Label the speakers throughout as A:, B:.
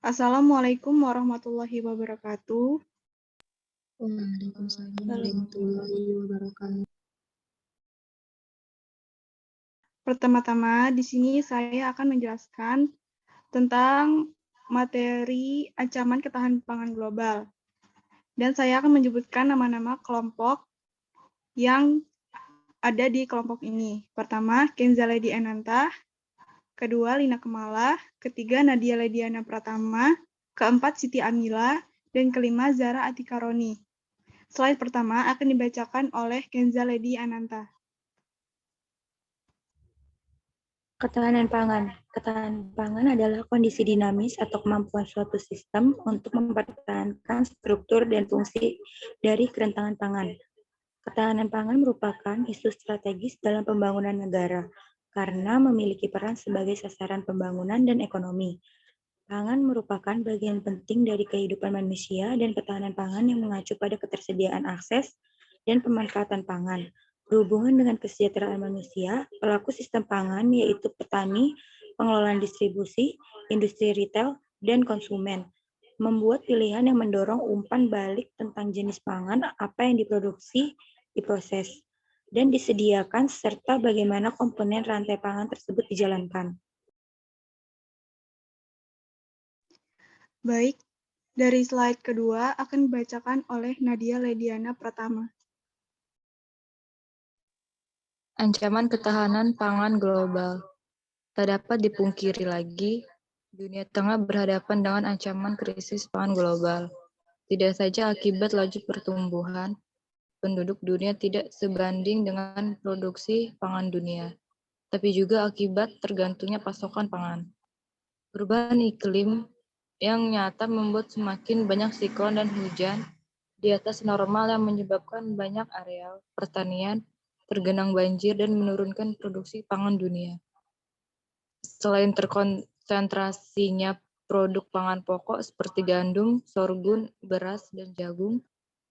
A: Assalamualaikum warahmatullahi wabarakatuh.
B: Waalaikumsalam warahmatullahi wabarakatuh.
A: Pertama-tama, di sini saya akan menjelaskan tentang materi ancaman ketahanan pangan global. Dan saya akan menyebutkan nama-nama kelompok yang ada di kelompok ini. Pertama, Kenza Lady Ananta. Kedua, Lina Kemala. Ketiga, Nadia Lediana Pratama. Keempat, Siti Amila. Dan kelima, Zara Atika Roni. Slide pertama akan dibacakan oleh Kenza Lady Ananta.
B: Ketahanan pangan. Ketahanan pangan adalah kondisi dinamis atau kemampuan suatu sistem untuk mempertahankan struktur dan fungsi dari kerentanan pangan. Ketahanan pangan merupakan isu strategis dalam pembangunan negara karena memiliki peran sebagai sasaran pembangunan dan ekonomi. Pangan merupakan bagian penting dari kehidupan manusia dan ketahanan pangan yang mengacu pada ketersediaan akses dan pemanfaatan pangan. Berhubungan dengan kesejahteraan manusia, pelaku sistem pangan yaitu petani, pengelolaan distribusi, industri retail, dan konsumen, membuat pilihan yang mendorong umpan balik tentang jenis pangan, apa yang diproduksi, diproses, dan disediakan, serta bagaimana komponen rantai pangan tersebut dijalankan.
A: Baik, dari slide kedua akan dibacakan oleh Nadia Lediana Pratama.
C: Ancaman ketahanan pangan global. Tak dapat dipungkiri lagi, dunia tengah berhadapan dengan ancaman krisis pangan global. Tidak saja akibat laju pertumbuhan, penduduk dunia tidak sebanding dengan produksi pangan dunia, tapi juga akibat tergantungnya pasokan pangan. Perubahan iklim yang nyata membuat semakin banyak siklon dan hujan di atas normal yang menyebabkan banyak areal pertanian tergenang banjir dan menurunkan produksi pangan dunia. Selain terkonsentrasinya produk pangan pokok seperti gandum, sorghum, beras, dan jagung,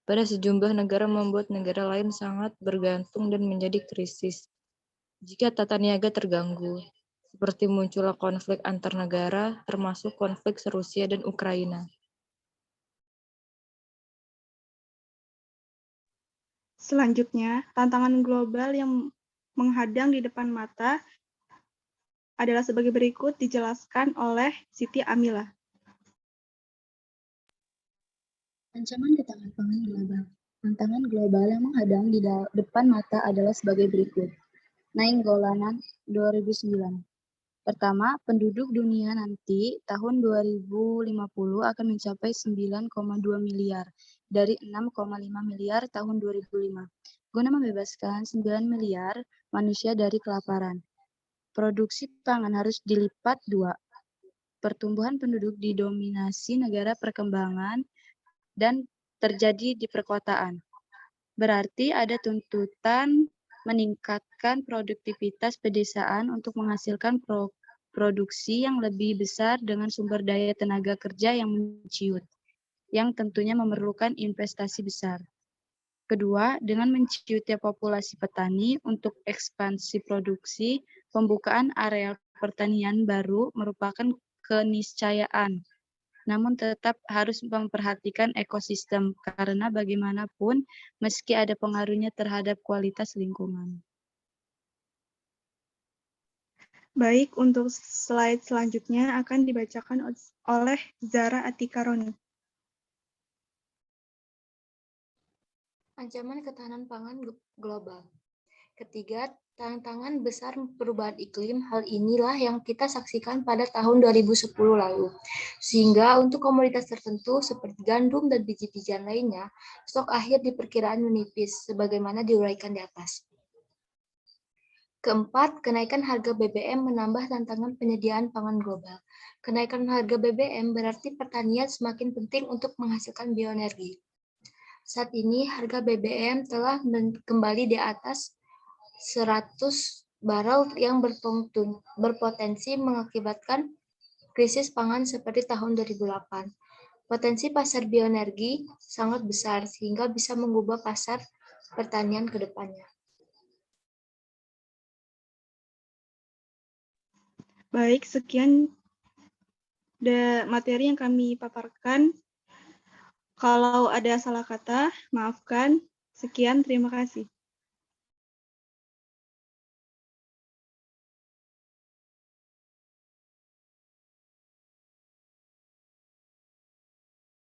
C: pada sejumlah negara membuat negara lain sangat bergantung dan menjadi krisis. Jika tata niaga terganggu, seperti munculnya konflik antar negara, termasuk konflik Rusia dan Ukraina.
A: Selanjutnya, tantangan global yang menghadang di depan mata adalah sebagai berikut dijelaskan oleh Siti Amila.
D: Ancaman ketahanan pangan global. Tantangan global yang menghadang di depan mata adalah sebagai berikut. Nainggolan 2009. Pertama, penduduk dunia nanti tahun 2050 akan mencapai 9,2 miliar dari 6,5 miliar tahun 2005. Guna membebaskan 9 miliar manusia dari kelaparan, produksi pangan harus dilipat 2. Pertumbuhan penduduk didominasi negara perkembangan dan terjadi di perkotaan. Berarti ada tuntutan meningkatkan produktivitas pedesaan untuk menghasilkan produksi yang lebih besar dengan sumber daya tenaga kerja yang menciut, yang tentunya memerlukan investasi besar. Kedua, dengan menciutnya populasi petani untuk ekspansi produksi, pembukaan area pertanian baru merupakan keniscayaan. Namun tetap harus memperhatikan ekosistem, karena bagaimanapun meski ada pengaruhnya terhadap kualitas lingkungan.
A: Baik, untuk slide selanjutnya akan dibacakan oleh Zara Atika Roni.
E: Ancaman ketahanan pangan global. Ketiga, tantangan besar perubahan iklim, hal inilah yang kita saksikan pada tahun 2010 lalu. Sehingga untuk komoditas tertentu seperti gandum dan biji-bijian lainnya, stok akhir diperkiraan menipis, sebagaimana diuraikan di atas. Keempat, kenaikan harga BBM menambah tantangan penyediaan pangan global. Kenaikan harga BBM berarti pertanian semakin penting untuk menghasilkan bioenergi. Saat ini harga BBM telah kembali di atas 100 barrel yang berpotensi mengakibatkan krisis pangan seperti tahun 2008. Potensi pasar bioenergi sangat besar sehingga bisa mengubah pasar pertanian ke depannya.
A: Baik, sekian materi yang kami paparkan. Kalau ada salah kata, maafkan. Sekian, terima kasih.